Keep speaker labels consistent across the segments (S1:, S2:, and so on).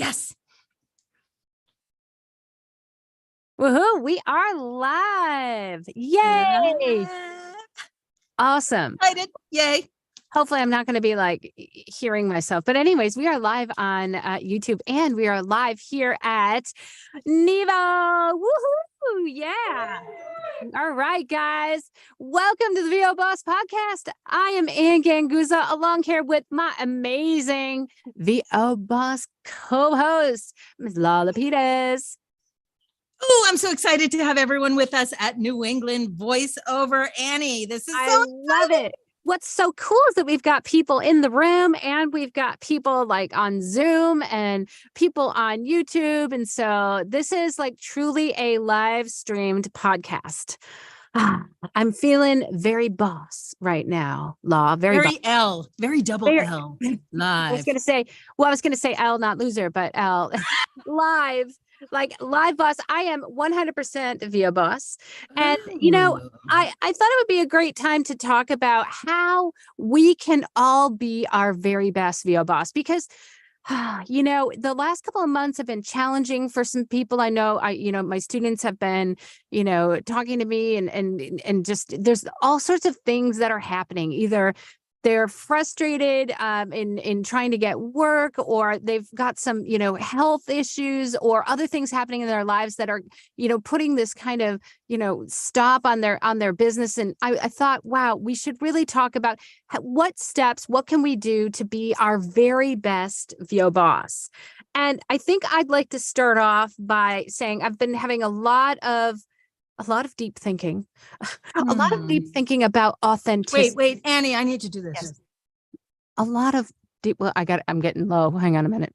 S1: Yes.
S2: Woohoo, we are live. Yay. Awesome.
S1: Excited. Yay.
S2: Hopefully I'm not going to be like hearing myself. But anyways, we are live on YouTube and we are live here at Nevo. Woohoo. Yeah. All right, guys. Welcome to the VO Boss Podcast. I am Ann Ganguza along here with my amazing VO Boss co-host, Ms. Lala Peters.
S1: Oh, I'm so excited to have everyone with us at New England Voiceover. Annie, this is
S2: I love it. What's so cool is that we've got people in the room and we've got people like on Zoom and people on YouTube. And so this is like truly a live streamed podcast. I'm feeling very boss right now, Law. Very
S1: L, very double L. Live.
S2: I was going to say L, not loser, but L live. Like live boss, I am 100% VO boss. And, I thought it would be a great time to talk about how we can all be our very best VO boss because, the last couple of months have been challenging for some people. I know, my students have been, talking to me and just there's all sorts of things that are happening. Either they're frustrated in trying to get work, or they've got some, health issues or other things happening in their lives that are, putting this kind of, stop on their business. And I thought, wow, we should really talk about what can we do to be our very best VO boss? And I think I'd like to start off by saying I've been having a lot of deep thinking, a lot of deep thinking about authenticity.
S1: Wait, Annie, I need to do this.
S2: Yes. A lot of deep, I'm getting low. Hang on a minute.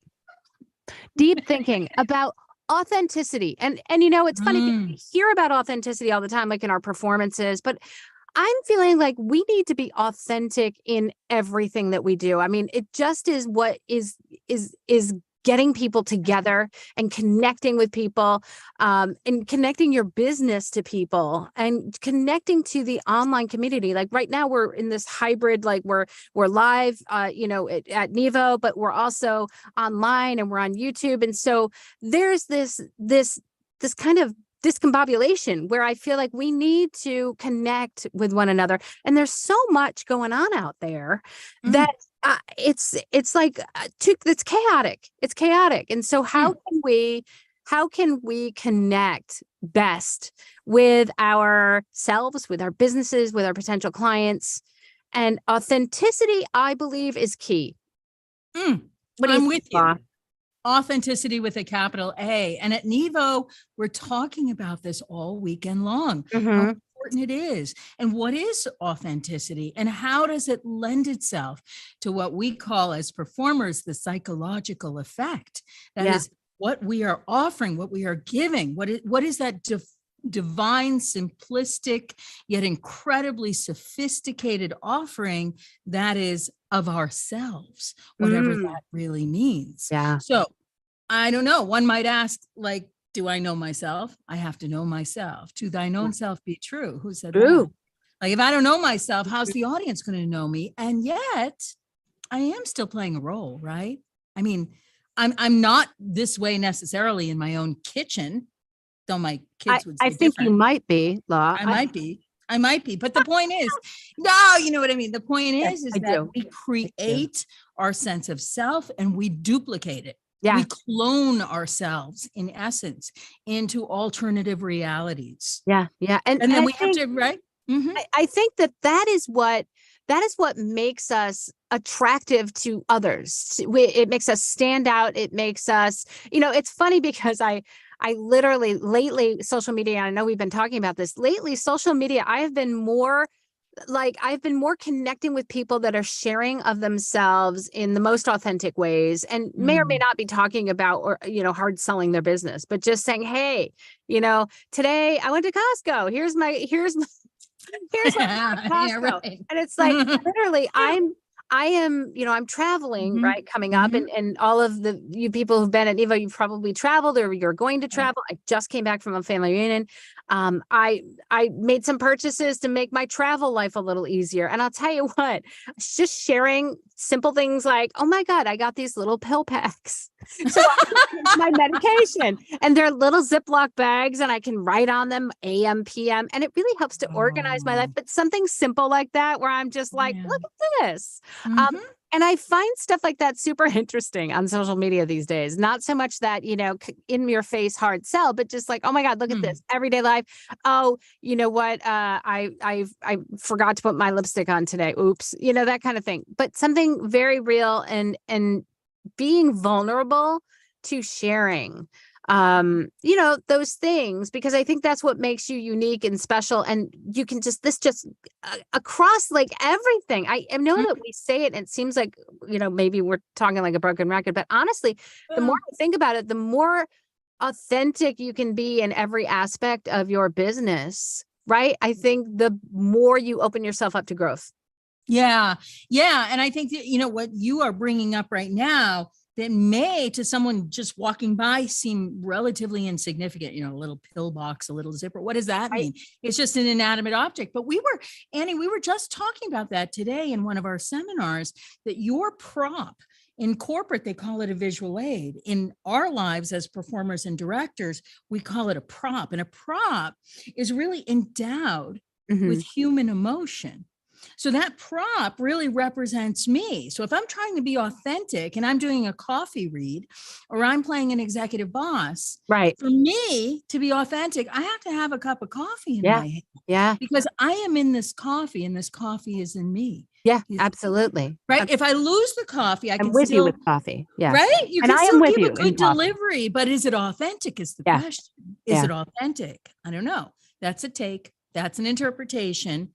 S2: Deep thinking about authenticity. And it's funny, we hear about authenticity all the time, like in our performances, but I'm feeling like we need to be authentic in everything that we do. I mean, it just is what is getting people together and connecting with people, and connecting your business to people and connecting to the online community. Like right now we're in this hybrid, like we're live, at Nevo, but we're also online and we're on YouTube. And so there's this kind of discombobulation where I feel like we need to connect with one another. And there's so much going on out there that it's like it's chaotic. It's chaotic. And so how can we connect best with ourselves, with our businesses, with our potential clients? And authenticity, I believe, is key.
S1: I'm with you. Authenticity with a capital A. And at Nevo, we're talking about this all weekend long. How important it is. And what is authenticity? And how does it lend itself to what we call as performers the psychological effect? That is what we are offering, what we are giving. What is that divine, simplistic, yet incredibly sophisticated offering that is of ourselves, whatever that really means.
S2: Yeah.
S1: So I don't know. One might ask, like, do I know myself? I have to know myself. To thine own self be true. Who said that? Like, if I don't know myself, how's the audience going to know me? And yet I am still playing a role, right? I mean, I'm not this way necessarily in my own kitchen, though my kids would say
S2: I think
S1: different.
S2: You might be, Law.
S1: I might be. But the point is, no, you know what I mean? The point is that we create our sense of self and we duplicate it. Yeah. We clone ourselves, in essence, into alternative realities.
S2: Yeah. Yeah.
S1: And then we have to, right?
S2: I think that is what makes us attractive to others. It makes us stand out. It makes us, it's funny because I literally lately social media, I know we've been talking about this lately, social media, I've been more connecting with people that are sharing of themselves in the most authentic ways and may or may not be talking about or, hard selling their business, but just saying, hey, today I went to Costco. Here's my Costco.
S1: Right.
S2: And it's like, literally, I am, I'm traveling, right, coming up, and all of you people who've been at Nevo, you've probably traveled or you're going to travel. I just came back from a family reunion. I made some purchases to make my travel life a little easier. And I'll tell you what, just sharing simple things like, oh my God, I got these little pill packs. So my medication. And they're little Ziploc bags and I can write on them AM, PM. And it really helps to organize my life. But something simple like that, where I'm just like, look at this. And I find stuff like that super interesting on social media these days. Not so much that, in your face hard sell, but just like, oh my God, look at this everyday life. Oh, you know what? I forgot to put my lipstick on today. Oops. That kind of thing. But something very real and being vulnerable to sharing those things, because I think that's what makes you unique and special. And you can just across like everything. I know that we say it and it seems like, maybe we're talking like a broken record, but honestly, the more I think about it, the more authentic you can be in every aspect of your business, right? I think the more you open yourself up to growth.
S1: Yeah. Yeah. And I think that, what you are bringing up right now, that may to someone just walking by seem relatively insignificant, a little pill box, a little zipper. What does that mean? It's just an inanimate object. But Annie, we were just talking about that today in one of our seminars, that your prop in corporate, they call it a visual aid. In our lives as performers and directors, we call it a prop. And a prop is really endowed with human emotion. So that prop really represents me. So if I'm trying to be authentic and I'm doing a coffee read or I'm playing an executive boss,
S2: right?
S1: For me to be authentic, I have to have a cup of coffee in my hand.
S2: Yeah.
S1: Because I am in this coffee and this coffee is in me.
S2: Yeah, absolutely.
S1: Right. If I lose the coffee, I'm
S2: with you with coffee. Yeah.
S1: Right. You
S2: and
S1: can
S2: I
S1: still
S2: am with
S1: give
S2: you
S1: a good delivery, but is it authentic is the question. Is it authentic? I don't know. That's a take. That's an interpretation.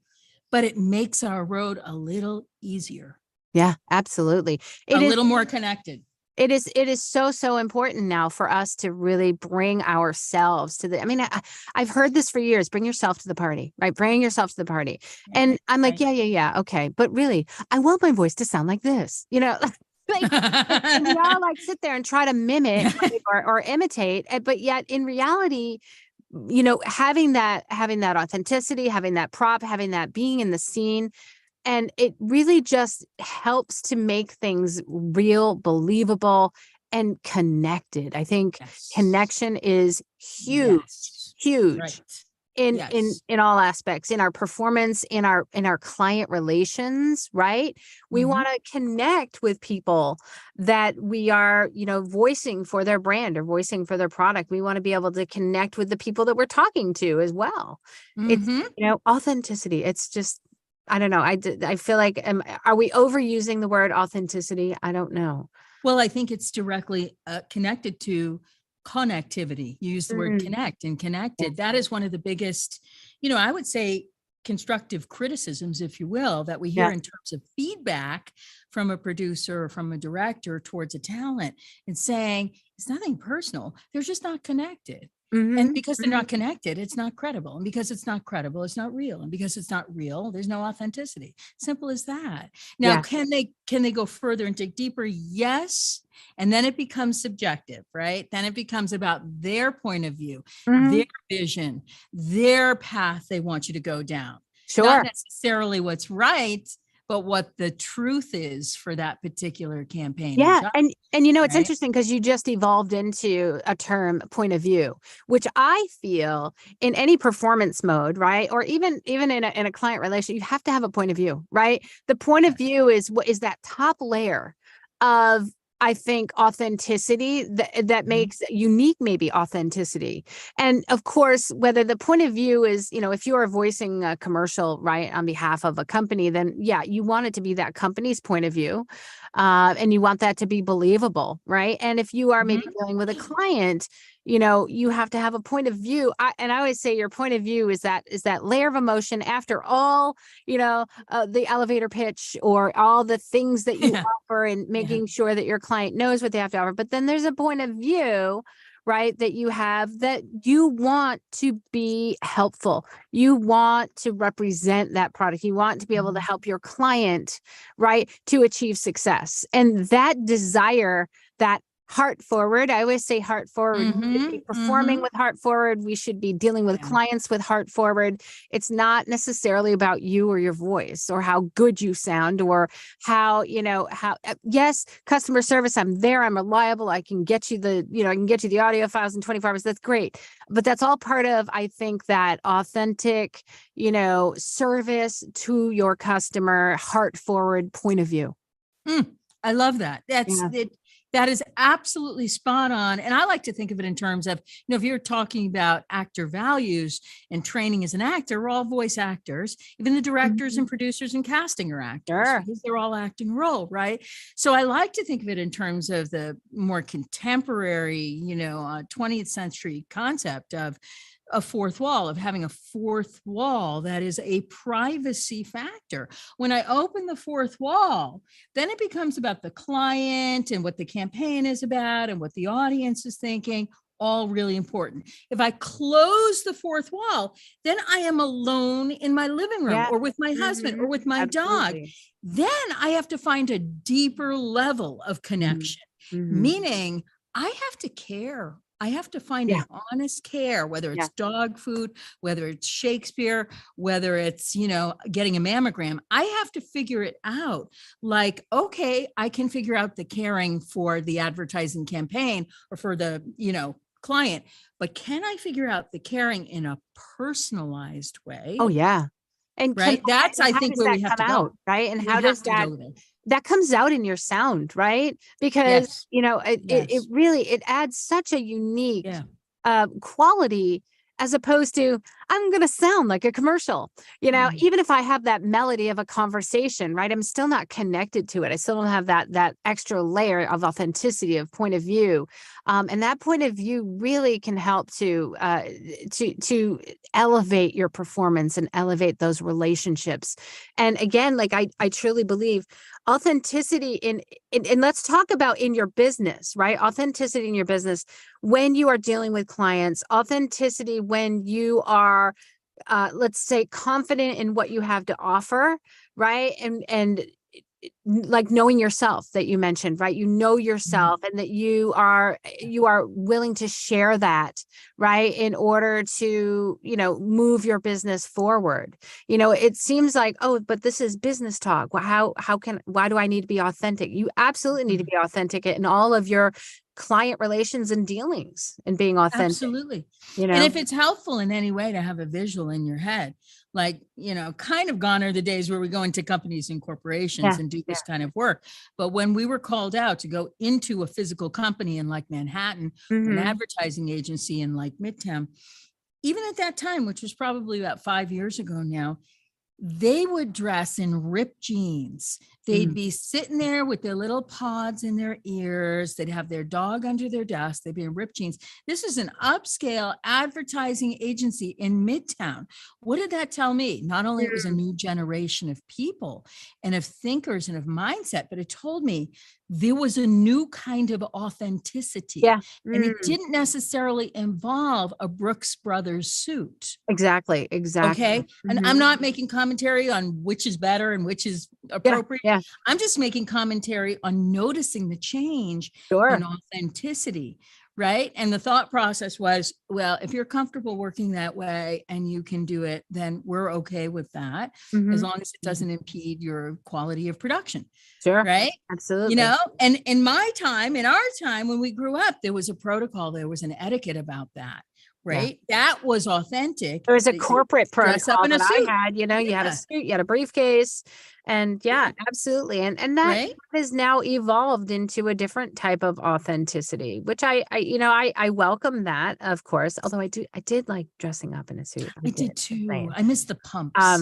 S1: But it makes our road a little easier.
S2: Yeah, absolutely.
S1: A little more connected.
S2: It is so important now for us to really bring ourselves to I've heard this for years, bring yourself to the party, right? Bring yourself to the party. And I'm like, yeah. Okay. But really, I want my voice to sound like this, like, and we all like sit there and try to mimic or imitate, but yet in reality, having that authenticity, having that prop, having that being in the scene, and it really just helps to make things real, believable, and connected. I think connection is huge, huge. Right. In all aspects, in our performance, in our client relations, right? We want to connect with people that we are, voicing for their brand or voicing for their product. We want to be able to connect with the people that we're talking to as well. It's, authenticity. It's just, I don't know. I feel like, are we overusing the word authenticity? I don't know.
S1: Well, I think it's directly connected to connectivity. You use the word connect and connected. That is one of the biggest, I would say constructive criticisms, if you will, that we hear in terms of feedback from a producer or from a director towards a talent, and saying it's nothing personal. They're just not connected. And because they're not connected, it's not credible. And because it's not credible, it's not real. And because it's not real, there's no authenticity. Simple as that. Now, can they go further and dig deeper? Yes. And then it becomes subjective, right? Then it becomes about their point of view, their vision, their path they want you to go down.
S2: Sure.
S1: Not necessarily what's right, but what the truth is for that particular campaign.
S2: Yeah. And it's interesting because you just evolved into a term, point of view, which I feel in any performance mode, right? Or even in a client relation, you have to have a point of view, right? The point of view is what is that top layer of, I think, authenticity that makes unique, maybe authenticity. And of course, whether the point of view is, if you are voicing a commercial, right, on behalf of a company, then you want it to be that company's point of view. And you want that to be believable, right? And if you are maybe dealing with a client, you have to have a point of view. And I always say your point of view is that layer of emotion after all, the elevator pitch or all the things that you offer, and making sure that your client knows what they have to offer. But then there's a point of view, right, that you have, that you want to be helpful. You want to represent that product. You want to be able to help your client, right, to achieve success. And that desire, that heart forward. I always say heart forward. We should be performing with heart forward. We should be dealing with clients with heart forward. It's not necessarily about you or your voice or how good you sound or how, yes, customer service, I'm there, I'm reliable. I can get you the audio files in 24 hours. That's great. But that's all part of, I think, that authentic, service to your customer, heart forward point of view.
S1: I love that. That's it. That is absolutely spot on. And I like to think of it in terms of, if you're talking about actor values and training as an actor, we're all voice actors. Even the directors and producers and casting are actors because they're all acting a role, right? So I like to think of it in terms of the more contemporary, 20th century concept of a fourth wall, of having a fourth wall that is a privacy factor. When I open the fourth wall, then it becomes about the client and what the campaign is about and what the audience is thinking, all really important. If I close the fourth wall, then I am alone in my living room or with my husband or with my dog. Then I have to find a deeper level of connection, meaning I have to care. I have to find an honest care, whether it's dog food, whether it's Shakespeare, whether it's, getting a mammogram. I have to figure it out. Like, okay, I can figure out the caring for the advertising campaign or for the, client, but can I figure out the caring in a personalized way?
S2: Oh, yeah. And
S1: right. That's, I think, where we have to go.
S2: Right. And how does that comes out in your sound, right? Because, it really, it adds such a unique quality as opposed to, I'm going to sound like a commercial, even if I have that melody of a conversation, right? I'm still not connected to it. I still don't have that extra layer of authenticity, of point of view. And that point of view really can help to elevate your performance and elevate those relationships. And again, like I truly believe authenticity and let's talk about in your business, right? Authenticity in your business, when you are dealing with clients, authenticity when you are, let's say, confident in what you have to offer, right? And like knowing yourself that you mentioned, right? You know yourself and that you are willing to share that, right? In order to, move your business forward. It seems like, oh, but this is business talk. Well, why do I need to be authentic? You absolutely need to be authentic in all of your client relations and dealings and being authentic.
S1: Absolutely. And if it's helpful in any way to have a visual in your head, like, kind of gone are the days where we go into companies and corporations and do this kind of work. But when we were called out to go into a physical company in like Manhattan, an advertising agency in like Midtown, even at that time, which was probably about 5 years ago now, they would dress in ripped jeans. They'd be sitting there with their little pods in their ears. They'd have their dog under their desk. They'd be in ripped jeans. This is an upscale advertising agency in Midtown. What did that tell me? Not only it was a new generation of people and of thinkers and of mindset, but it told me there was a new kind of authenticity. And it didn't necessarily involve a Brooks Brothers suit.
S2: Exactly.
S1: Okay. And I'm not making commentary on which is better and which is appropriate. I'm just making commentary on noticing the change in authenticity. Right. And the thought process was, well, if you're comfortable working that way and you can do it, then we're okay with that, as long as it doesn't impede your quality of production.
S2: Sure.
S1: Right.
S2: Absolutely.
S1: And in our time, when we grew up, there was a protocol, there was an etiquette about that. Right. That was authentic.
S2: There was a corporate protocol that I had, you had a suit, you had a briefcase, and absolutely. And that has now evolved into a different type of authenticity, which I welcome that, of course. Although I did like dressing up in a suit.
S1: I did too. I miss the pumps.
S2: I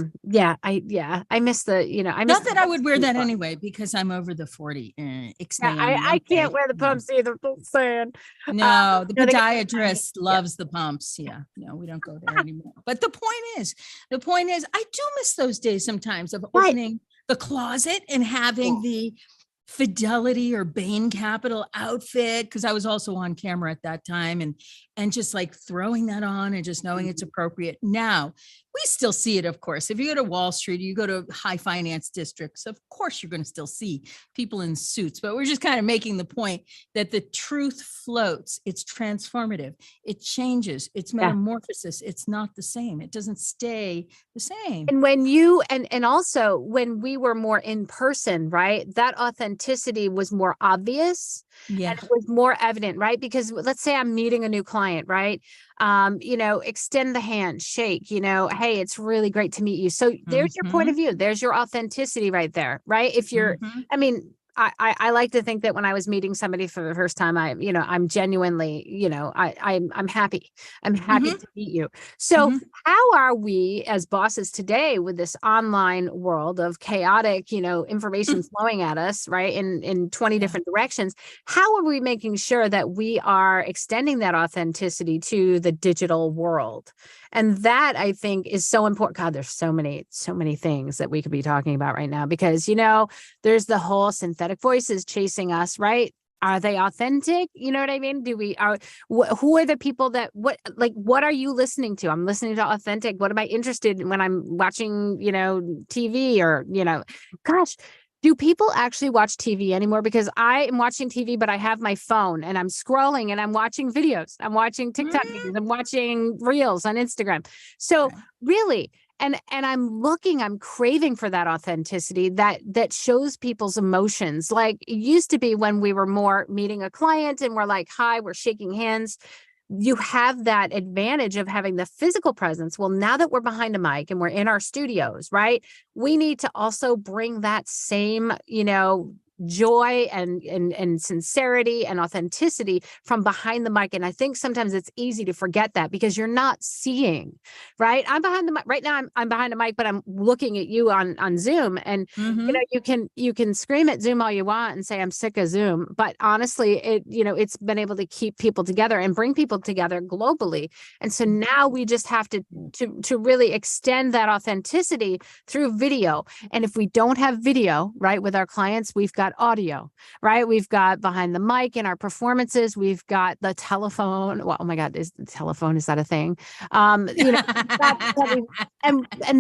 S2: miss the,
S1: not that I would wear that anyway, because I'm over the 40.
S2: I can't wear the pumps either. Saying.
S1: No, the podiatrist loves the pumps. Yeah, no, we don't go there anymore. But the point is, I do miss those days sometimes of opening the closet and having the Fidelity or Bain Capital outfit, because I was also on camera at that time, and just like throwing that on and just knowing it's appropriate. Now, We still see it, of course. If you go to Wall Street, you go to high finance districts, of course you're going to still see people in suits, but we're just kind of making the point that the truth floats. It's transformative. It changes. It's metamorphosis. It's not the same. It doesn't stay the same.
S2: And when you, and also when we were more in person, right, that authenticity was more obvious.
S1: Yeah.
S2: And it was more evident, right? Because let's say I'm meeting a new client, right? Extend the hand, shake, hey, it's really great to meet you. So there's your point of view. There's your authenticity right there, right? If you're, I mean, I like to think that when I was meeting somebody for the first time, I'm genuinely, I'm happy. I'm happy to meet you. So how are we as bosses today with this online world of chaotic, information flowing at us, right? In 20 different directions. How are we making sure that we are extending that authenticity to the digital world? And that, I think, is so important. God, there's so many things that we could be talking about right now, because, there's the whole synthetic voices chasing us, right? Are they authentic? You know what I mean? Who are the people that, what are you listening to? I'm listening to authentic. What am I interested in when I'm watching, TV or, gosh, do people actually watch TV anymore? Because I am watching TV, but I have my phone and I'm scrolling and I'm watching videos. I'm watching TikTok videos. I'm watching reels on Instagram. So really, and I'm craving for that authenticity that shows people's emotions. Like it used to be when we were more meeting a client and we're like, hi, we're shaking hands. You have that advantage of having the physical presence. Well, now that we're behind a mic and we're in our studios, right? We need to also bring that same, joy and sincerity and authenticity from behind the mic. And I think sometimes it's easy to forget that because you're not seeing, right? I'm behind the mic right now. I'm behind a mic, but I'm looking at you on Zoom, and you can scream at Zoom all you want and say I'm sick of Zoom, but honestly, it's been able to keep people together and bring people together globally. And so now we just have to really extend that authenticity through video. And if we don't have video, right, with our clients, we've got audio, right? We've got behind the mic in our performances. We've got the telephone. Well, oh my God, is that a thing? And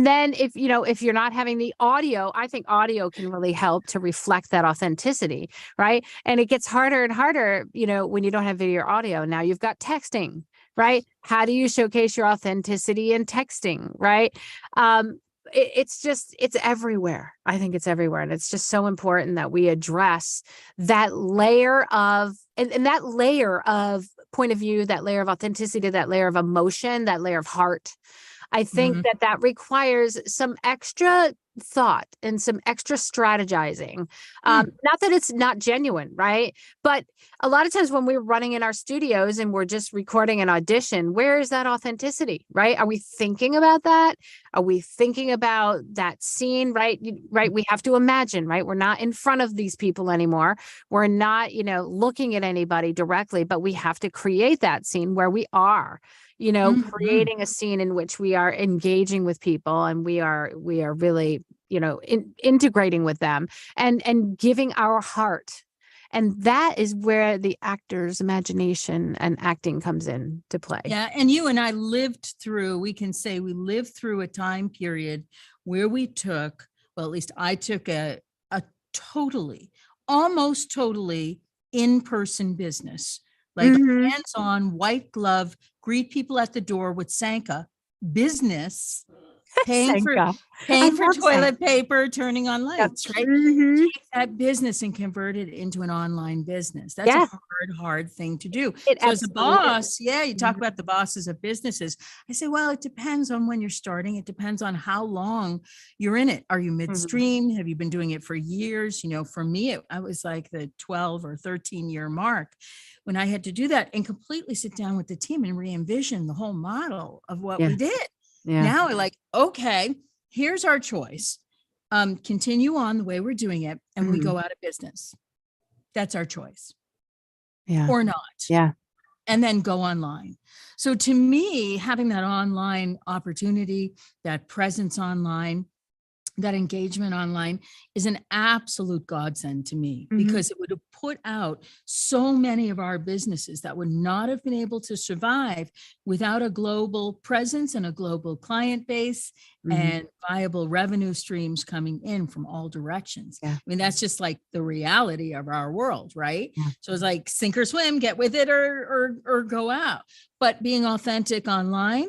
S2: then if you're not having the audio, I think audio can really help to reflect that authenticity, right? And it gets harder and harder, when you don't have video or audio. Now you've got texting, right? How do you showcase your authenticity in texting, right? It's everywhere. I think it's everywhere. And it's just so important that we address that layer of, and that layer of point of view, that layer of authenticity, that layer of emotion, that layer of heart. I think that requires some extra thought and some extra strategizing. Not that it's not genuine, right? But a lot of times when we're running in our studios and we're just recording an audition, where is that authenticity, right? Are we thinking about that? Are we thinking about that scene, right? Right. We have to imagine, right? We're not in front of these people anymore. We're not, looking at anybody directly, but we have to create that scene where we are, creating a scene in which we are engaging with people and we are really, integrating with them and giving our heart. And that is where the actor's imagination and acting comes in to play.
S1: Yeah. And you and I we can say we lived through a time period where we took, well, at least I took a almost totally in-person business, like hands-on, white glove, greet people at the door with Sanka business, paying for toilet paper, turning on lights, right? Take that business and convert it into an online business. That's a hard thing to do. So as a boss, you talk about the bosses of businesses. I say, well, it depends on when you're starting. It depends on how long you're in it. Are you midstream? Have you been doing it for years? For me, I was like the 12 or 13 year mark when I had to do that and completely sit down with the team and re-envision the whole model of what we did. Yeah. Now we're like, okay, here's our choice. Continue on the way we're doing it and we go out of business. That's our choice. Yeah. Or not.
S2: Yeah.
S1: And then go online. So to me, having that online opportunity, that presence online that engagement online is an absolute godsend to me, because it would have put out so many of our businesses that would not have been able to survive without a global presence and a global client base and viable revenue streams coming in from all directions.
S2: Yeah.
S1: I mean, that's just like the reality of our world, right?
S2: Yeah.
S1: So it's like sink or swim, get with it or go out. But being authentic online,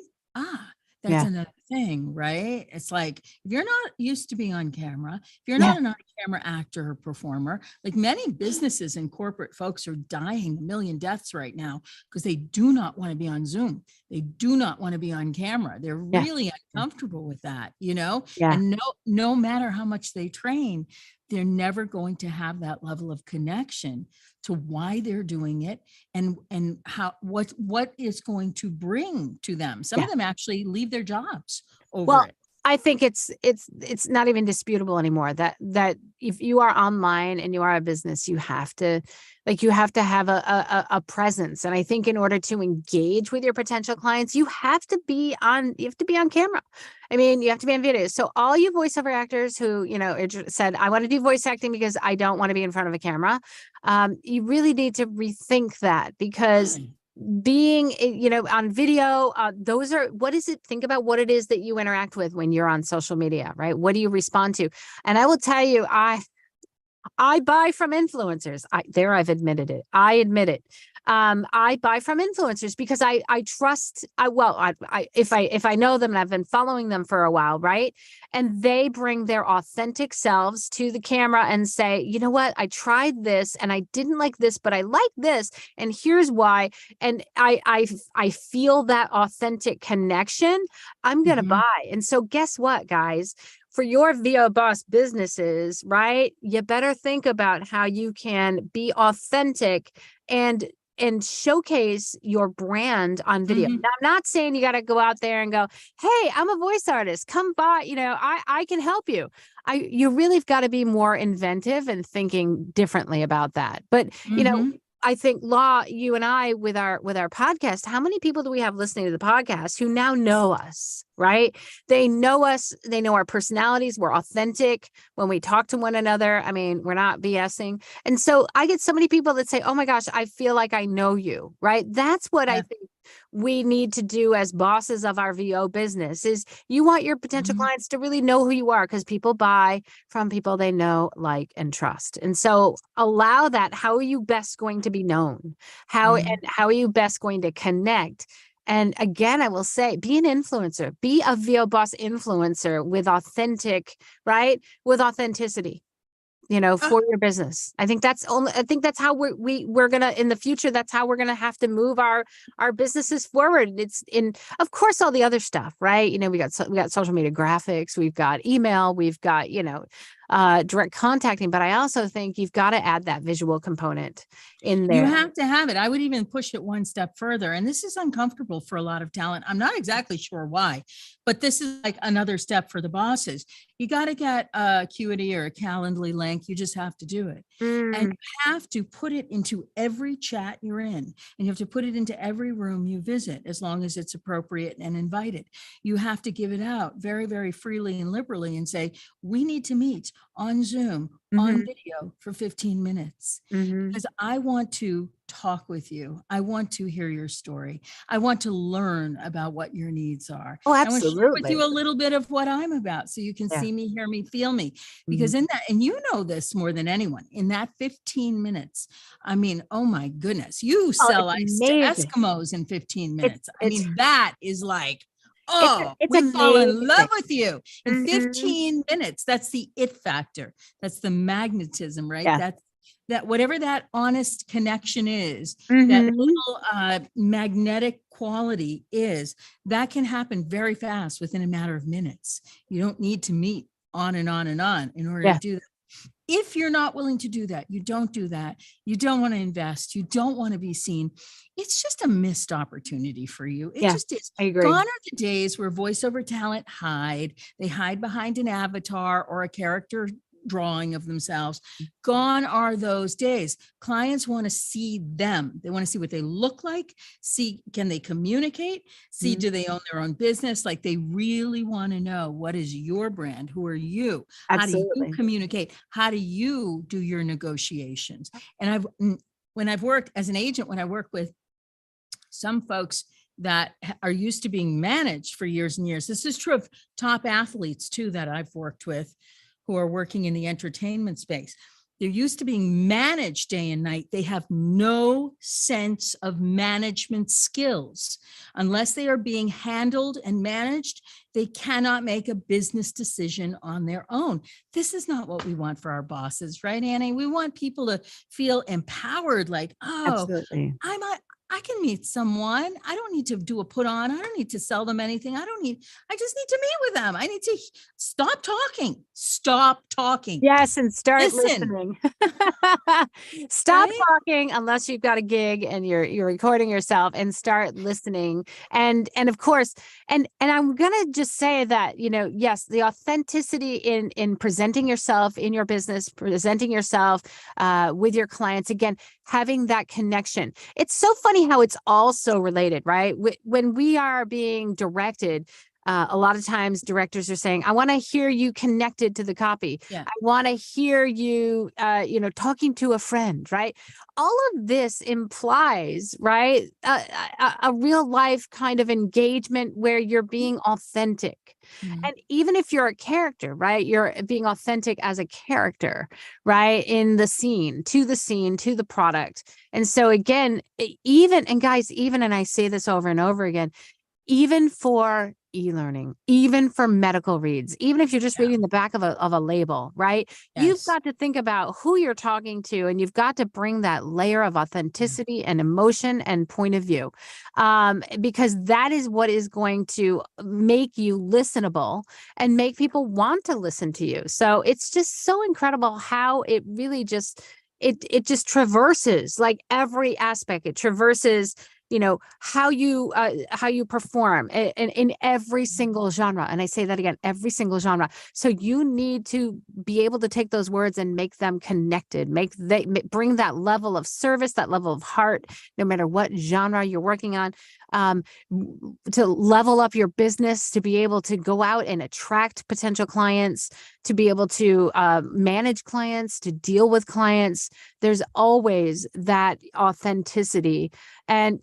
S1: that's another thing, right? It's like, if you're not used to being on camera, if you're not an on-camera actor or performer, like many businesses and corporate folks are dying a million deaths right now because they do not want to be on Zoom. They do not want to be on camera. They're really uncomfortable with that, you know? And no matter how much they train, they're never going to have that level of connection to why they're doing it and how what is going to bring to them. Some of them actually leave their jobs over it.
S2: I think it's not even disputable anymore that if you are online and you are a business, you have to have a presence. And I think in order to engage with your potential clients, you have to be on camera. I mean, you have to be on video. So all you voiceover actors who, said, I want to do voice acting because I don't want to be in front of a camera. You really need to rethink that, because being, on video, think about what it is that you interact with when you're on social media, right? What do you respond to? And I will tell you, I buy from influencers. I've admitted it. I admit it. I buy from influencers because I trust. If I know them and I've been following them for a while, right? And they bring their authentic selves to the camera and say, you know what? I tried this and I didn't like this, but I like this, and here's why. And I feel that authentic connection. I'm gonna buy. And so, guess what, guys? For your VO Boss businesses, right? You better think about how you can be authentic and showcase your brand on video. Now, I'm not saying you got to go out there and go, hey, I'm a voice artist. Come by, I can help you. You really have got to be more inventive and thinking differently about that. But, I think, Law, you and I with our podcast, how many people do we have listening to the podcast who now know us, right? They know us. They know our personalities. We're authentic when we talk to one another. I mean, we're not BSing. And so I get so many people that say, oh my gosh, I feel like I know you, right? That's what I think we need to do as bosses of our VO business. Is you want your potential clients to really know who you are, because people buy from people they know, like, and trust. And so allow that. How are you best going to be known? How are you best going to connect? And again, I will say, be an influencer, be a VO Boss influencer with authenticity. For your business. I think that's how we're gonna, in the future, that's how we're gonna have to move our businesses forward. It's of course, all the other stuff, right? We got social media graphics, we've got email, we've got, direct contacting, but I also think you've got to add that visual component in there.
S1: You have to have it. I would even push it one step further. And this is uncomfortable for a lot of talent. I'm not exactly sure why, but this is like another step for the bosses. You got to get a Acuity or a Calendly link. You just have to do it. And you have to put it into every chat you're in. And you have to put it into every room you visit, as long as it's appropriate and invited. You have to give it out very, very freely and liberally and say, we need to meet on Zoom, on video for 15 minutes, because I want to talk with you. I want to hear your story. I want to learn about what your needs are.
S2: Oh, absolutely.
S1: I want to share with you a little bit of what I'm about, so you can see me, hear me, feel me. Because in that, and you know this more than anyone, in that 15 minutes, I mean, oh my goodness, you sell ice to Eskimos in 15 minutes. I mean, that is like, we fall in love with you in 15 minutes. That's the it factor. That's the magnetism, right? That's that whatever that honest connection is, that little magnetic quality is, that can happen very fast within a matter of minutes. You don't need to meet on and on and on in order to do that. If you're not willing to do that, you don't do that. You don't want to invest. You don't want to be seen. It's just a missed opportunity for you. It just is.
S2: I agree.
S1: Gone are the days where voiceover talent hide. They hide behind an avatar or a character drawing of themselves. Gone are those days. Clients want to see them. They want to see what they look like, see, can they communicate, see, do they own their own business? Like, they really want to know, what is your brand? Who are you? How do you communicate? How do you do your negotiations? And when I've worked as an agent, when I work with some folks that are used to being managed for years and years, this is true of top athletes too, that I've worked with, who are working in the entertainment space. They're used to being managed day and night. They have no sense of management skills. Unless they are being handled and managed, they cannot make a business decision on their own. This is not what we want for our bosses, right, Annie? We want people to feel empowered, like, oh,
S2: absolutely.
S1: I can meet someone. I don't need to do a put on. I don't need to sell them anything. I just need to meet with them. I need to stop talking.
S2: Yes. And start listening. Stop talking unless you've got a gig and you're recording yourself, and start listening. And of course, and I'm going to just say that, yes, the authenticity in presenting yourself in your business, presenting yourself with your clients, again, having that connection. It's so funny how it's all so related, right? When we are being directed, a lot of times directors are saying, I want to hear you connected to the copy.
S1: Yeah.
S2: I want to hear you, talking to a friend, right? All of this implies, right, a real life kind of engagement where you're being authentic. Mm-hmm. And even if you're a character, right, you're being authentic as a character, right, in the scene, to the product. And so again, and I say this over and over again, even for e-learning, even for medical reads, even if you're just reading the back of a label, right? Yes. You've got to think about who you're talking to, and you've got to bring that layer of authenticity and emotion and point of view, because that is what is going to make you listenable and make people want to listen to you. So it's just so incredible how it really just, it just traverses like every aspect. It traverses how you perform in every single genre. And I say that again, every single genre. So you need to be able to take those words and make them connected, bring that level of service, that level of heart, no matter what genre you're working on, to level up your business, to be able to go out and attract potential clients, to be able to manage clients, to deal with clients. There's always that authenticity and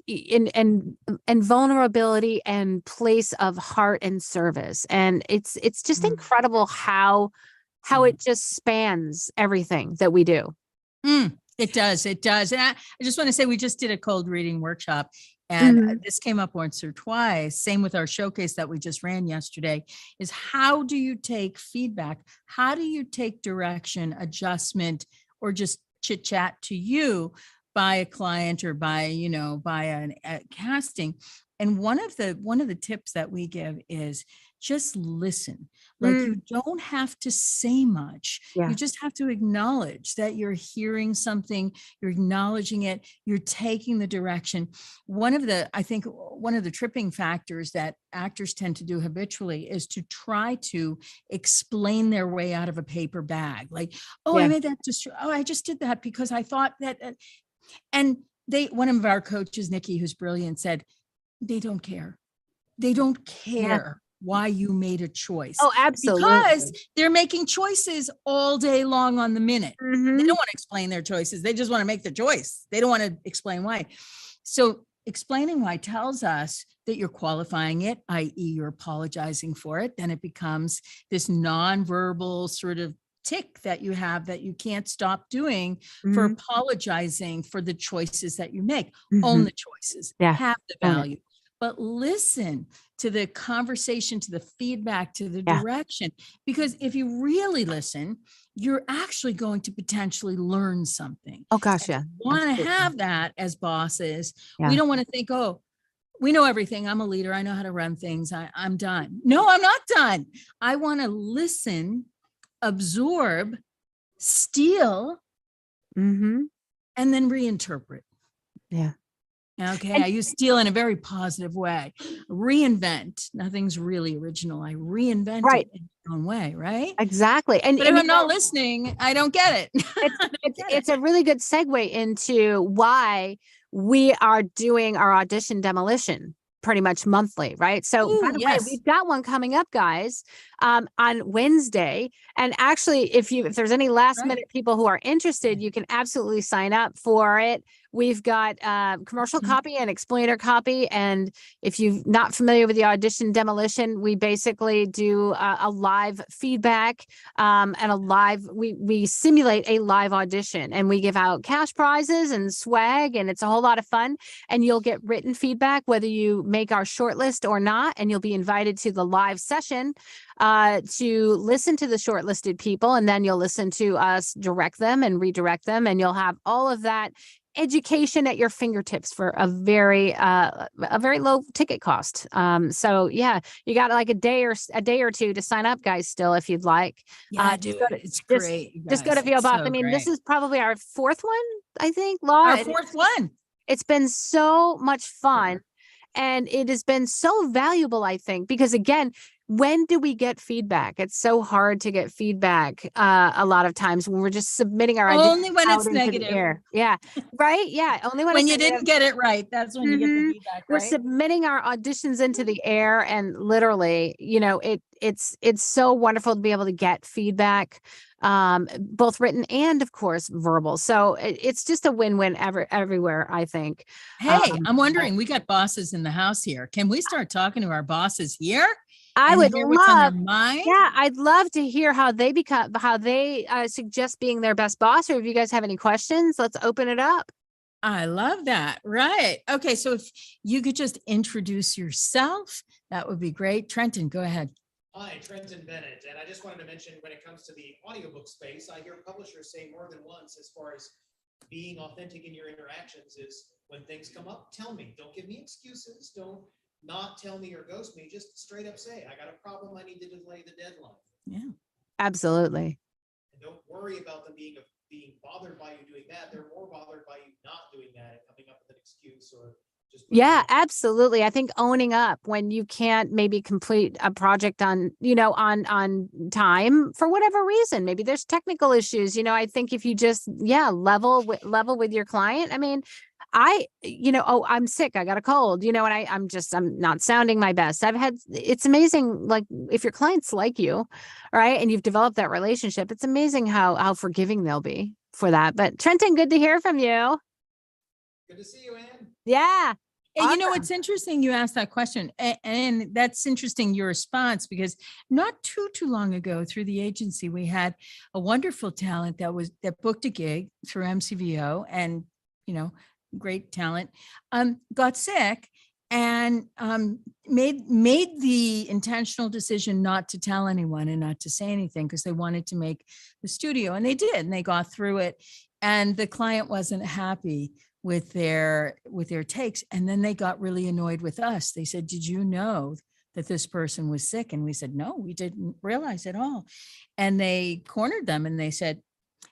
S2: vulnerability and place of heart and service. And it's just incredible how it just spans everything that we do.
S1: It does. And I just want to say, we just did a cold reading workshop, and this came up once or twice. Same with our showcase that we just ran yesterday, is how do you take feedback? How do you take direction, adjustment, or just chit chat to you by a client or by a casting? And one of the tips that we give is just listen. Like, you don't have to say much. Yeah. You just have to acknowledge that you're hearing something, you're acknowledging it, you're taking the direction. I think one of the tripping factors that actors tend to do habitually is to try to explain their way out of a paper bag. Like, I made that I just did that because I thought that, and one of our coaches, Nikki, who's brilliant, said, they don't care. They don't care why you made a choice.
S2: Oh, absolutely.
S1: Because they're making choices all day long on the minute. They don't want to explain their choices. They just want to make the choice. They don't want to explain why. So explaining why tells us that you're qualifying it, i.e. you're apologizing for it. Then it becomes this nonverbal sort of tick that you have that you can't stop doing for apologizing for the choices that you make. Own the choices, have the value, but listen to the conversation, to the feedback, to the direction. Because if you really listen, you're actually going to potentially learn something.
S2: Oh gosh, yeah.
S1: We want to have that as bosses. Yeah. We don't want to think, we know everything. I'm a leader. I know how to run things. I'm done. No, I'm not done. I want to listen, absorb, steal, and then reinterpret.
S2: Yeah.
S1: Okay, I use steal in a very positive way. Reinvent. Nothing's really original. I reinvent
S2: Right.
S1: it in my own way, right?
S2: Exactly.
S1: But if I'm not listening, I don't get it.
S2: It's a really good segue into why we are doing our audition demolition pretty much monthly, right? So by
S1: Ooh,
S2: the way,
S1: yes.
S2: we've got one coming up, guys, on Wednesday. And actually, if there's any last minute people who are interested, you can absolutely sign up for it. We've got commercial copy and explainer copy. And if you're not familiar with the audition demolition, we basically do a live feedback and we simulate a live audition, and we give out cash prizes and swag, and it's a whole lot of fun. And you'll get written feedback whether you make our shortlist or not, and you'll be invited to the live session to listen to the shortlisted people, and then you'll listen to us direct them and redirect them, and you'll have all of that education at your fingertips for a very low ticket cost. So yeah, you got like a day or two to sign up, guys, still, if you'd like.
S1: Yeah, do it. It's great.
S2: Just go to VO Boss. I mean, this is probably our fourth one, I think, Laura.
S1: Our fourth one.
S2: It's been so much fun. And it has been so valuable, I think, because again, when do we get feedback? It's so hard to get feedback a lot of times when we're just submitting our ideas
S1: only when it's negative.
S2: Yeah, right. Yeah, only
S1: when you didn't get it right. That's when you get the feedback.
S2: We're submitting our auditions into the air, and literally, it's so wonderful to be able to get feedback, both written and, of course, verbal. So it's just a win-win everywhere, I think.
S1: Hey, I'm wondering, we got bosses in the house here. Can we start talking to our bosses here?
S2: I would
S1: hear what's on their mind?
S2: Yeah, I'd love to hear how they suggest being their best boss, or if you guys have any questions, let's open it up.
S1: I love that. Right. Okay. So if you could just introduce yourself, that would be great. Trenton, go ahead.
S3: Hi, Trenton Bennett. And I just wanted to mention, when it comes to the audiobook space, I hear publishers say more than once, as far as being authentic in your interactions, is when things come up, tell me. Don't give me excuses. Don't not tell me or ghost me. Just straight up say, I got a problem. I need to delay the deadline.
S1: Yeah,
S2: absolutely.
S3: And don't worry about them being bothered by you doing that. They're more bothered by you not doing that and coming up with an excuse or just.
S2: Yeah, absolutely. I think owning up when you can't maybe complete a project on time for whatever reason. Maybe there's technical issues. I think if you just level with your client. I mean, I'm sick. I got a cold, and I'm not sounding my best. It's amazing. Like, if your clients like you, right, and you've developed that relationship, it's amazing how forgiving they'll be for that. But Trenton, good to hear from you.
S3: Good to see you, Ann.
S2: Yeah.
S1: Awesome. It's interesting you asked that question, and that's interesting, your response, because not too long ago, through the agency, we had a wonderful talent that booked a gig through MCVO, and great talent, got sick, and made the intentional decision not to tell anyone and not to say anything, because they wanted to make the studio, and they did, and they got through it, and the client wasn't happy with their takes. And then they got really annoyed with us. They said, did you know that this person was sick? And we said, no, we didn't realize at all. And they cornered them, and they said,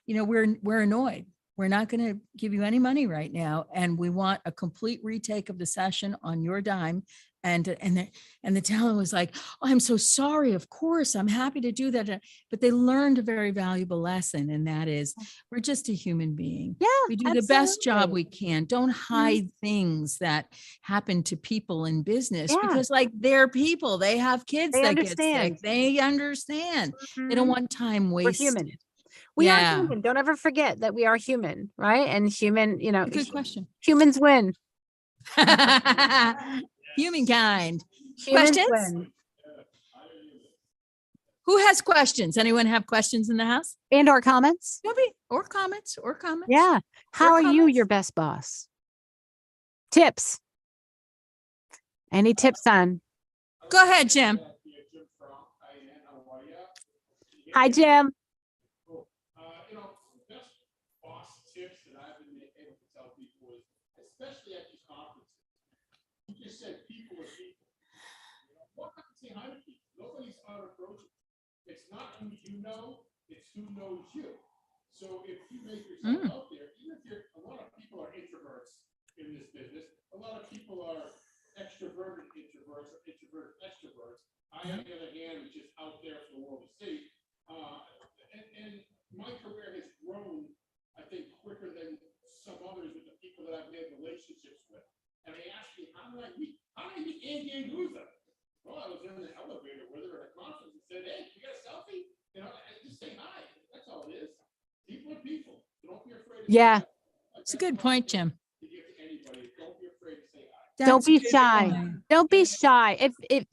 S1: we're annoyed. We're not going to give you any money right now, and we want a complete retake of the session on your dime. And the talent was like, oh, I'm so sorry. Of course, I'm happy to do that. But they learned a very valuable lesson, and that is, we're just a human being.
S2: Yeah,
S1: we do the best job we can. Don't hide things that happen to people in business, because they're people. They have kids that get sick. They understand. They don't want time wasted.
S2: We're human. We are human. Don't ever forget that we are human, right? And human,
S1: good question.
S2: Humans win.
S1: Humankind. Questions?
S2: Win.
S1: Who has questions? Anyone have questions in the house?
S2: Or comments?
S1: Or comments.
S2: Yeah. How are you your best boss? Tips. Any tips on?
S1: Go ahead, Jim.
S2: Hi, Jim.
S4: Best boss tips that I've been able to tell people is, especially at these conferences, you just said people are people. Walk up and say hi to people. Nobody's unapproachable. It's not who you know, it's who knows you. So if you make yourself out there, even if a lot of people are introverts in this business, a lot of people are extroverted introverts or introverted extroverts. I, on the other hand, is just out there for the world to see. And my career has grown, I think, quicker than some others with the people that I've made relationships with. And they asked me, how did I meet Andy Anguza? Well, I was in the elevator with her at a conference and said, hey, you got a selfie? You know, and just say hi. That's all it is. People are people. Don't be afraid to say hi.
S1: It's a good point, Jim.
S4: To give to anybody. Don't be afraid to say hi.
S2: Don't be shy. Don't be shy. If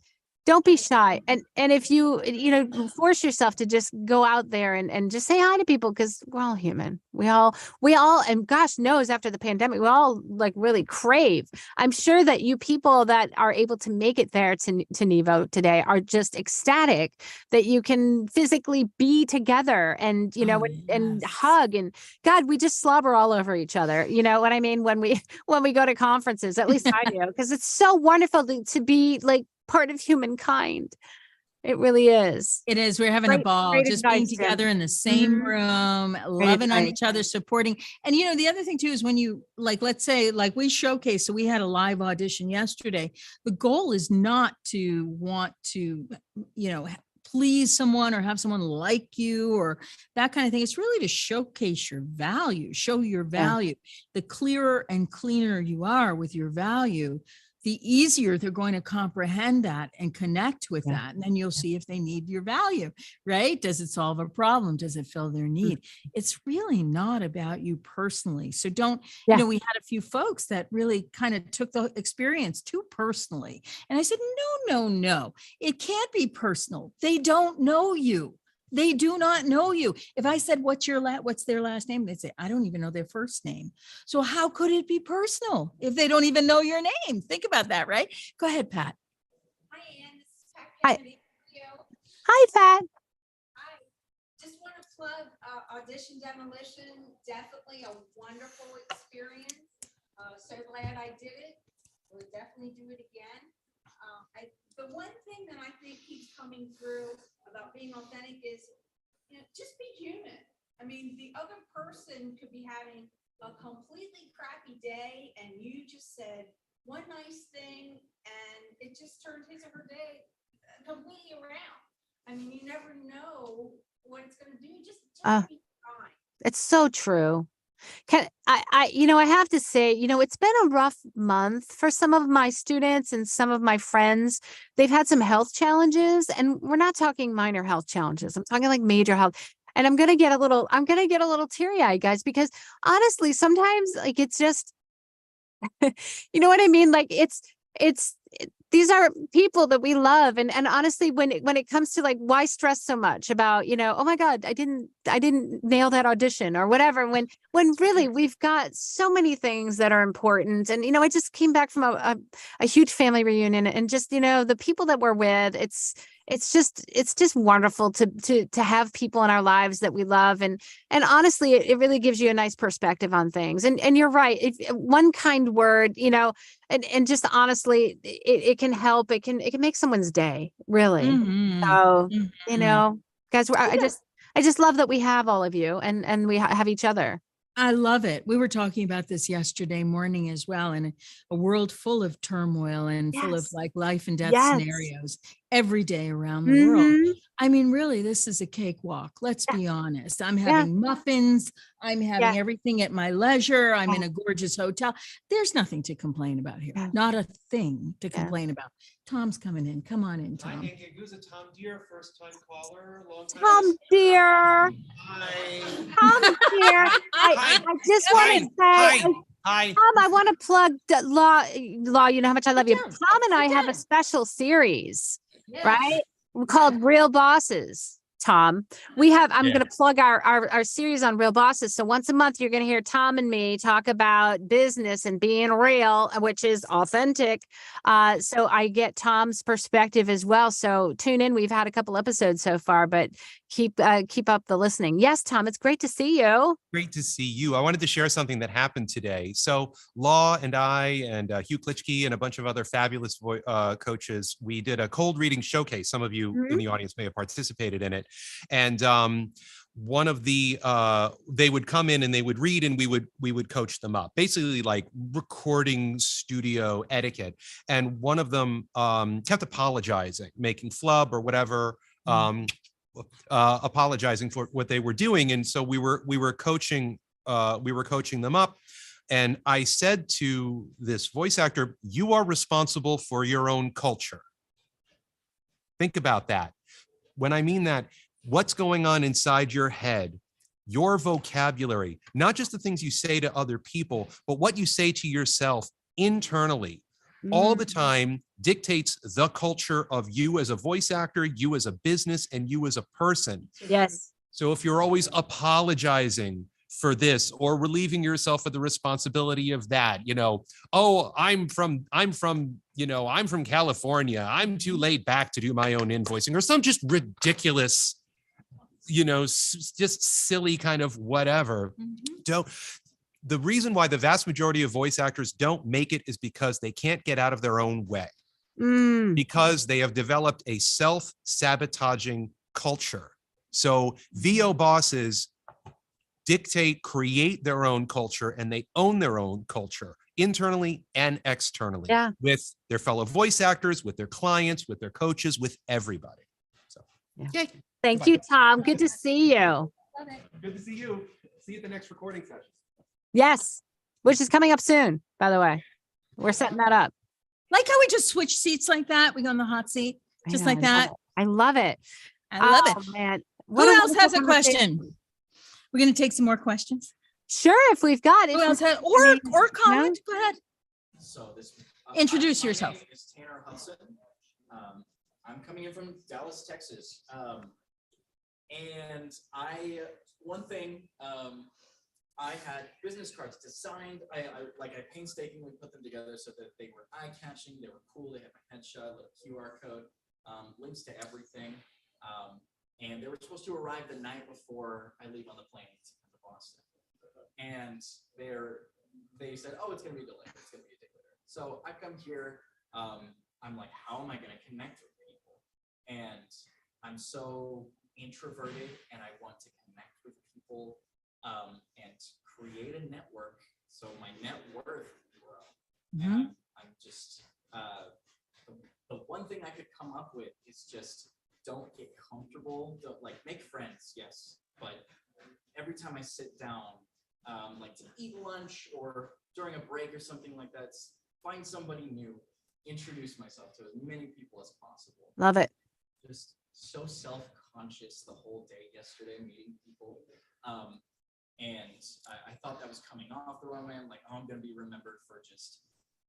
S2: don't be shy. And if you force yourself to just go out there and just say hi to people, because we're all human. We all, and gosh knows after the pandemic, we all like really crave. I'm sure that you people that are able to make it there to Nevo today are just ecstatic that you can physically be together and, and hug, and God, we just slobber all over each other. You know what I mean? When we go to conferences, at least I do, because it's so wonderful to be like part of humankind. It really is.
S1: It is. We're having a ball, just being together in the same room, loving on each other, supporting. And, the other thing too, is when you let's say we showcase, so we had a live audition yesterday. The goal is not to want to, please someone or have someone like you or that kind of thing. It's really to showcase your value, show your value. The clearer and cleaner you are with your value, the easier they're going to comprehend that and connect with that. And then you'll see if they need your value, right? Does it solve a problem? Does it fill their need? It's really not about you personally. So don't, we had a few folks that really kind of took the experience too personally. And I said, no, it can't be personal. They don't know you. They do not know you. If I said, what's their last name? They'd say, I don't even know their first name. So how could it be personal if they don't even know your name? Think about that, right? Go ahead, Pat.
S5: Hi, Ann. This is Pat Kennedy.
S2: Hi, Pat.
S5: I just want to plug Audition Demolition. Definitely a wonderful experience. So glad I did it. We'll definitely do it again. The one thing that I think keeps coming through about being authentic is, just be human. I mean, the other person could be having a completely crappy day and you just said one nice thing and it just turned his or her day completely around. I mean, you never know what it's going to do. Just be kind.
S2: It's so true. I have to say, it's been a rough month for some of my students and some of my friends. They've had some health challenges, and we're not talking minor health challenges. I'm talking like major health. And I'm going to get a little teary-eyed, guys, because honestly, sometimes it's just, you know what I mean? Like these are people that we love. And honestly, when it comes to why stress so much about, oh my God, I didn't nail that audition or whatever, when really we've got so many things that are important. And, I just came back from a huge family reunion, and just, the people that we're with, it's just wonderful to have people in our lives that we love. And honestly, it really gives you a nice perspective on things. And you're right. If one kind word, and just honestly, it can help. It can make someone's day, really. So, guys, I just love that we have all of you and we have each other.
S1: I love it. We were talking about this yesterday morning as well, in a world full of turmoil and full of life and death scenarios every day around the world. I mean, really, this is a cakewalk. Let's be honest. I'm having muffins. I'm having everything at my leisure. I'm in a gorgeous hotel. There's nothing to complain about here. Not a thing to complain about. Tom's coming in. Come on in, Tom.
S3: Tom Deere, first time caller, long time.
S2: Tom Deere.
S3: Hi.
S2: Tom Deere. I just want to say,
S3: Hi.
S2: Tom, I want to plug Law. You know how much I love you. Tom and I have a special series, right? Called Real Bosses. Tom, I'm going to plug our series on Real Bosses. So once a month, you're going to hear Tom and me talk about business and being real, which is authentic. So I get Tom's perspective as well. So tune in. We've had a couple episodes so far, but keep up the listening. Yes, Tom, it's great to see you.
S6: Great to see you. I wanted to share something that happened today. So Law and I and Hugh Klitschke and a bunch of other fabulous coaches, we did a cold reading showcase. Some of you in the audience may have participated in it. And one of the they would come in and they would read, and we would coach them up, basically like recording studio etiquette. And one of them kept apologizing, making flub or whatever, apologizing for what they were doing. And so we were coaching them up. And I said to this voice actor, you are responsible for your own culture. Think about that. When I mean that, what's going on inside your head, your vocabulary, not just the things you say to other people, but what you say to yourself internally all the time dictates the culture of you as a voice actor, you as a business, and you as a person.
S2: Yes.
S6: So if you're always apologizing for this or relieving yourself of the responsibility of that, oh, I'm from California, I'm too laid back to do my own invoicing, or some just ridiculous, just silly kind of whatever. The reason why the vast majority of voice actors don't make it is because they can't get out of their own way, because they have developed a self-sabotaging culture. So VO bosses create their own culture, and they own their own culture internally and externally, with their fellow voice actors, with their clients, with their coaches, with everybody. So,
S2: yay. Thank you, Tom. Good to see you.
S6: Good to see you. See you at the next recording session.
S2: Yes, which is coming up soon, by the way. We're setting that up.
S1: Like how we just switch seats like that. We go on the hot seat, just like that.
S2: I love it.
S1: I love it.
S2: Man.
S1: Who else has a question? We're going to take some more questions.
S2: Sure, if we've got it.
S1: Who else has, or comment? Go ahead.
S7: So this
S1: introduce yourself.
S7: My name is Tanner Hudson. I'm coming in from Dallas, Texas. And I had business cards designed. I painstakingly put them together so that they were eye-catching, they were cool, they had my headshot, little QR code, links to everything. And they were supposed to arrive the night before I leave on the plane to Boston. And they said, oh, it's gonna be delayed, it's gonna be a day later. So I come here, I'm like, how am I gonna connect with people? And I'm so introverted, and I want to connect with people and create a network so my net worth can grow. And I'm just, the one thing I could come up with is just don't get comfortable, make friends, yes, but every time I sit down, like to eat lunch or during a break or something like that, find somebody new, introduce myself to as many people as possible.
S2: Love it.
S7: Just so self-conscious the whole day yesterday, meeting people. And I thought that was coming off the wrong way. I'm like, oh, I'm going to be remembered for just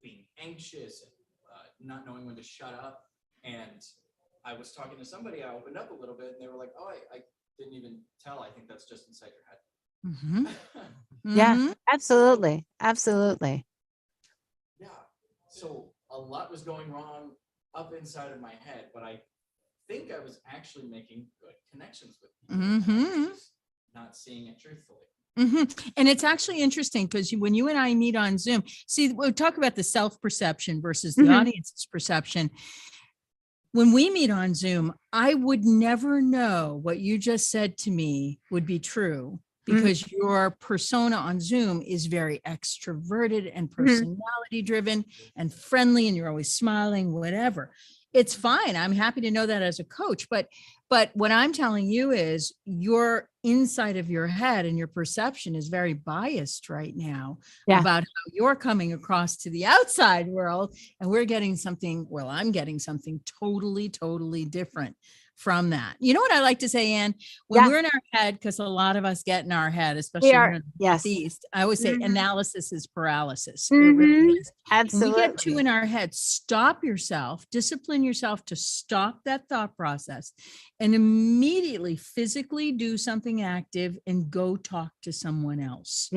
S7: being anxious and not knowing when to shut up. And I was talking to somebody, I opened up a little bit, and they were like, oh, I didn't even tell. I think that's just inside your head.
S2: Yeah, absolutely. Absolutely.
S7: Yeah. So a lot was going wrong up inside of my head, but I think I was actually making good connections with people. Just not seeing it truthfully.
S1: And it's actually interesting because when you and I meet on Zoom, see, we'll talk about the self-perception versus the audience's perception. When we meet on Zoom, I would never know what you just said to me would be true, because your persona on Zoom is very extroverted and personality driven and friendly, and you're always smiling, whatever. It's fine. I'm happy to know that as a coach, but what I'm telling you is your inside of your head and your perception is very biased right now about how you're coming across to the outside world. And we're getting something, well, I'm getting something totally, totally different from that. You know what I like to say, Ann? When we're in our head, because a lot of us get in our head, especially here in the Northeast, I always say analysis is paralysis. It really is.
S2: Absolutely.
S1: When we get too in our head, stop yourself, discipline yourself to stop that thought process and immediately physically do something active and go talk to someone else.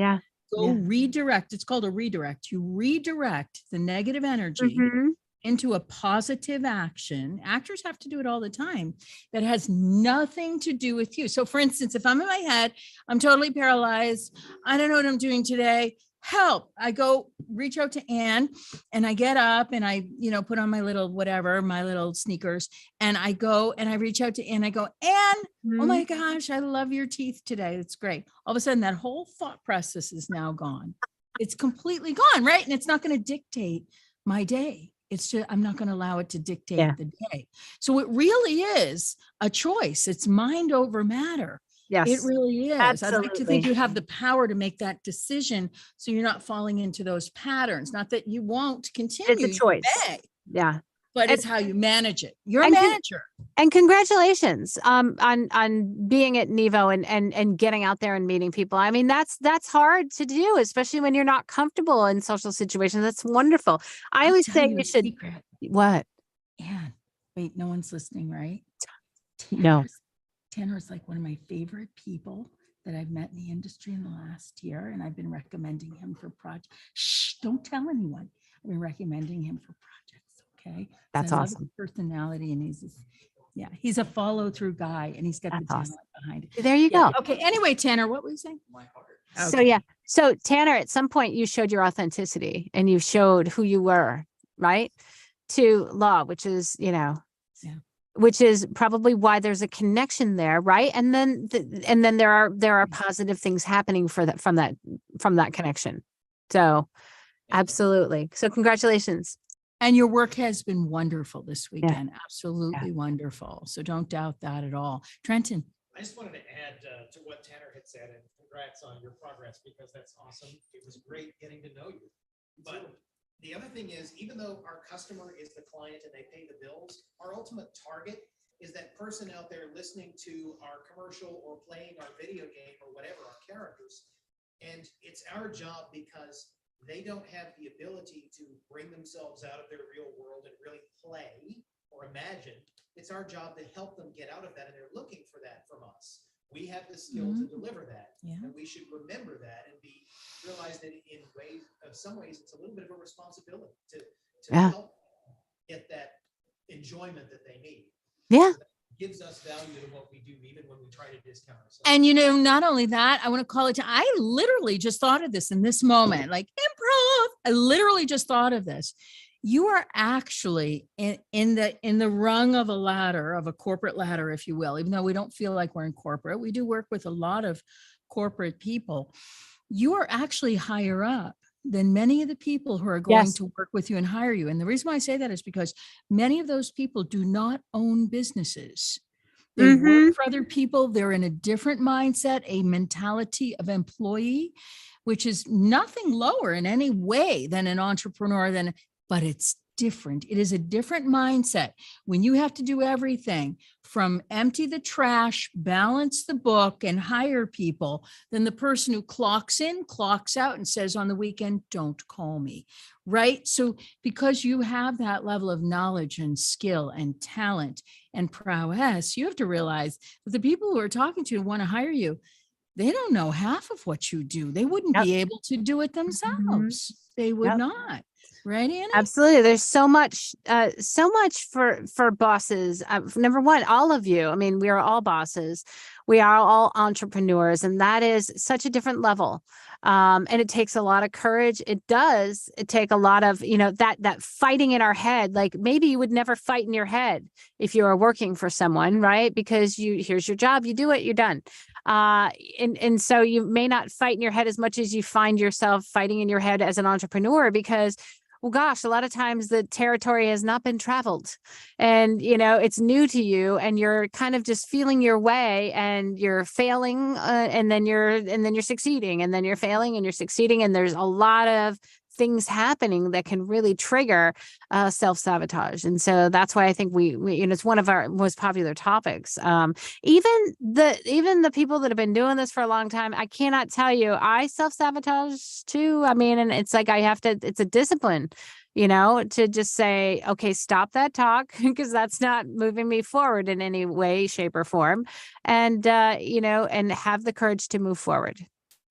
S1: Go redirect. It's called a redirect. You redirect the negative energy into a positive action. Actors have to do it all the time. That has nothing to do with you. So for instance, if I'm in my head, I'm totally paralyzed. I don't know what I'm doing today. help. I go reach out to Anne and I get up and I, put on my little whatever, my little sneakers. And I go and I reach out to Anne. I go, Anne, oh my gosh, I love your teeth today. It's great. All of a sudden that whole thought process is now gone. It's completely gone, right? And it's not going to dictate my day. It's just, I'm not going to allow it to dictate the day. So it really is a choice. It's mind over matter.
S2: Yes,
S1: it really is.
S2: absolutely.
S1: I'd like to think you have the power to make that decision so you're not falling into those patterns. Not that you won't continue.
S2: It's a choice. Yeah.
S1: But it's how you manage it. You're a manager.
S2: And congratulations on being at Nevo and getting out there and meeting people. I mean, that's hard to do, especially when you're not comfortable in social situations. That's wonderful. I always say you should.
S1: Secret.
S2: What?
S1: Yeah. Wait, no one's listening, right?
S2: No.
S1: Tanner's like one of my favorite people that I've met in the industry in the last year, and I've been recommending him for projects. Shh, don't tell anyone. I've been recommending him for projects. Okay.
S2: That's awesome.
S1: Personality, and he's a follow through guy, and he's got the talent behind it.
S2: There you go.
S1: Okay. Anyway, Tanner, what were you saying?
S7: My heart.
S1: Okay.
S2: So Tanner, at some point you showed your authenticity and you showed who you were, right? To Law, which is, which is probably why there's a connection there, right? And then there are positive things happening from that connection. So absolutely. So congratulations.
S1: And your work has been wonderful this weekend. Absolutely wonderful. So don't doubt that at all. Trenton.
S3: I just wanted to add to what Tanner had said, and congrats on your progress, because that's awesome. It was great getting to know you. But the other thing is, even though our customer is the client and they pay the bills, our ultimate target is that person out there listening to our commercial or playing our video game or whatever, our characters. And it's our job, because they don't have the ability to bring themselves out of their real world and really play or imagine. It's our job to help them get out of that, and they're looking for that from us. We have the skill to deliver that, and we should remember that and realize that in some ways, it's a little bit of a responsibility to help get that enjoyment that they need.
S2: Yeah.
S3: So that gives us value to what we do, even when we try to discount ourselves.
S1: And not only that, I want to call it. I literally just thought of this in this moment, like improv. I literally just thought of this. You are actually in the rung of a ladder, of a corporate ladder, if you will, even though we don't feel like we're in corporate. We do work with a lot of corporate people. You are actually higher up than many of the people who are going to work with you and hire you. And the reason why I say that is because many of those people do not own businesses. They work for other people. They're in a different mindset, a mentality of employee, which is nothing lower in any way than an entrepreneur, but it's different. It is a different mindset. When you have to do everything from empty the trash, balance the book, and hire people, than the person who clocks in, clocks out, and says on the weekend, don't call me, right? So because you have that level of knowledge and skill and talent and prowess, you have to realize that the people who are talking to you want to hire you, they don't know half of what you do. They wouldn't be able to do it themselves. They would not. Right, Annie?
S2: Absolutely. There's so much for bosses. Number one, all of you. I mean, we are all bosses. We are all entrepreneurs, and that is such a different level. And it takes a lot of courage. It take a lot of, that fighting in our head. Like maybe you would never fight in your head if you were working for someone, right? Because here's your job, you do it, you're done. And so you may not fight in your head as much as you find yourself fighting in your head as an entrepreneur, because well, gosh, a lot of times the territory has not been traveled, and it's new to you, and you're kind of just feeling your way, and you're failing, and then you're succeeding, and then you're failing, and you're succeeding, and there's a lot of things happening that can really trigger self-sabotage. And so that's why I think we it's one of our most popular topics. Even the people that have been doing this for a long time, I cannot tell you, I self-sabotage too. I mean, and it's like it's a discipline, to just say, okay, stop that talk, because that's not moving me forward in any way, shape, or form. And and have the courage to move forward.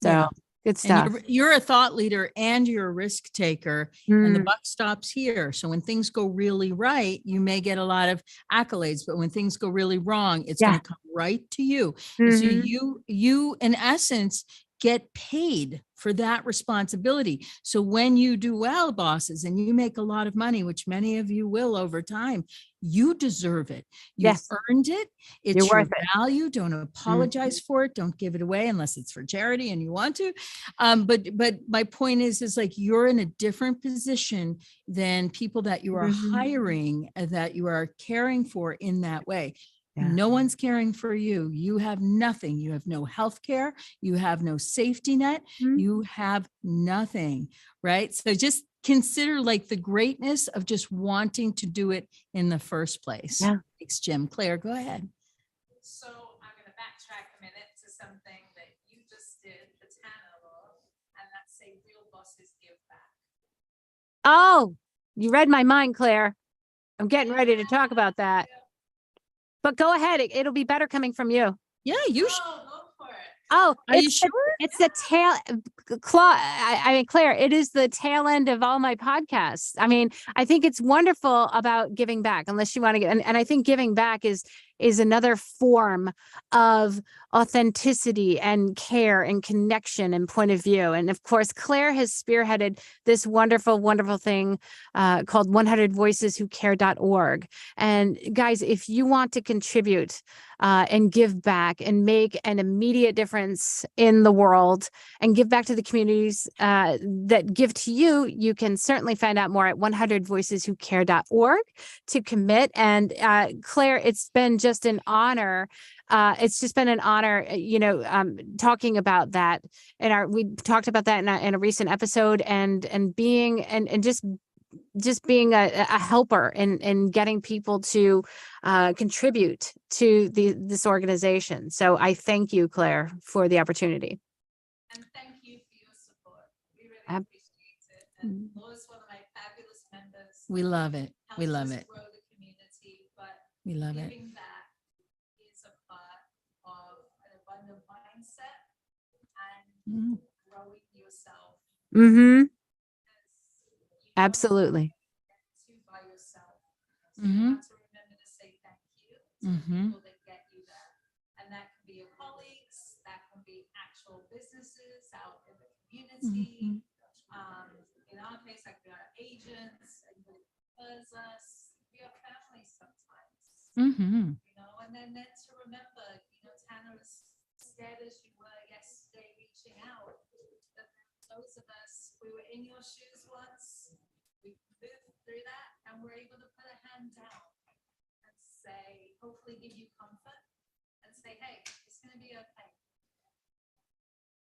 S2: So good stuff.
S1: And you're a thought leader and you're a risk taker, and the buck stops here. So when things go really right, you may get a lot of accolades, but when things go really wrong, it's going to come right to you. And so you, in essence, get paid for that responsibility. So when you do well, bosses, and you make a lot of money, which many of you will over time, you deserve it. You
S2: Yes.
S1: earned it. It's
S2: You're
S1: your
S2: worth it.
S1: value. Don't apologize for it. Don't give it away unless it's for charity and you want to. But my point is like you're in a different position than people that you are hiring, that you are caring for in that way.
S2: Yeah.
S1: No one's caring for you. You have nothing. You have no health care. You have no safety net. You have nothing, right? So just consider like the greatness of just wanting to do it in the first place.
S2: Yeah.
S1: Thanks, Jim. Claire, go ahead.
S5: So I'm going to backtrack a minute to something that you just did, the Tanner law, and that's say real bosses give back.
S2: Oh, you read my mind, Claire. I'm getting ready to talk about that. But go ahead. It'll be better coming from you.
S1: Yeah, you should.
S5: Oh, go for it.
S2: Oh,
S1: Are you sure?
S2: It's the tail, I mean, Claire, it is the tail end of all my podcasts. I mean, I think it's wonderful about giving back, unless you want to get, and I think giving back is another form of authenticity and care and connection and point of view. And of course, Claire has spearheaded this wonderful, wonderful thing called 100voiceswhocare.org. And guys, if you want to contribute and give back and make an immediate difference in the world and give back to the communities that give to you, you can certainly find out more at 100voiceswhocare.org to commit. And Claire, it's been just an honor. It's just been an honor, talking about that. We talked about that in a recent episode, and being and just being a helper in getting people to contribute to this organization. So I thank you, Claire, for the opportunity.
S5: And thank you for your support. We really appreciate it. And Laura's one of my fabulous members.
S1: We love it. We love
S5: Helps us
S1: it.
S5: grow the community, but
S1: We love it.
S5: giving back is a part of an abundant mindset and growing yourself.
S2: Mm-hmm.
S5: To
S2: Absolutely.
S5: by yourself. So you have to remember to say thank you to the people that get you there. And that can be your colleagues, that can be actual businesses out in the community. In our case, like our agents, and who does us, we are family sometimes. And then to remember, Tanner, as scared as you were yesterday reaching out, that those of us, we were in your shoes once, we moved through that, and we're able to put a hand down and say, hopefully give you comfort and say, hey, it's going to be okay.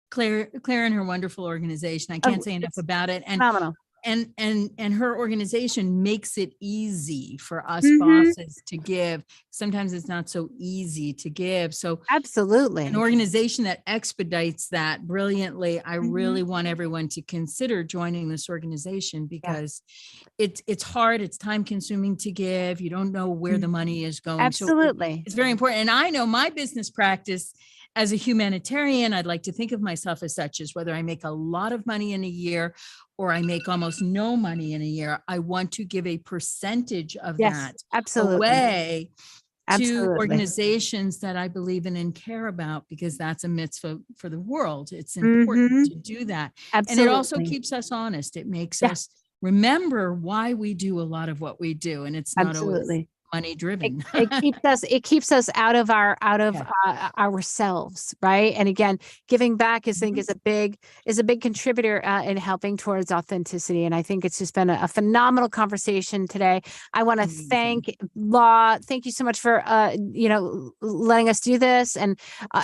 S1: Claire and her wonderful organization. I can't say enough about it. And
S2: Phenomenal.
S1: And her organization makes it easy for us bosses to give. Sometimes it's not so easy to give. So
S2: absolutely,
S1: an organization that expedites that brilliantly. I really want everyone to consider joining this organization, because it's hard. It's time consuming to give. You don't know where the money is going.
S2: Absolutely.
S1: So it's very important. And I know my business practice as a humanitarian, I'd like to think of myself as such, as whether I make a lot of money in a year or I make almost no money in a year, I want to give a percentage of that away to organizations that I believe in and care about, because that's a mitzvah for the world. It's important to do that. And it also keeps us honest. It makes us remember why we do a lot of what we do. And it's not always money driven.
S2: It keeps us out of ourselves, right? And again, giving back is a big contributor in helping towards authenticity. And I think it's just been a phenomenal conversation today. I want to thank Law. Thank you so much for letting us do this, and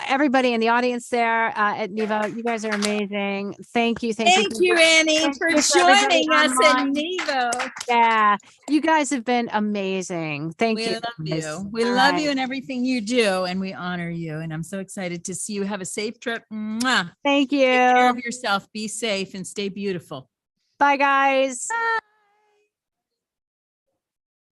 S2: everybody in the audience there at Nevo. You guys are amazing. Thank you.
S1: Thank you, Annie, for joining us at Nevo.
S2: Yeah, you guys have been amazing. Thank you.
S1: We love you. We love you and everything you do, and we honor you. And I'm so excited to see you. Have a safe trip. Mwah.
S2: Thank you.
S1: Take care of yourself. Be safe and stay beautiful.
S2: Bye, guys.
S1: Bye.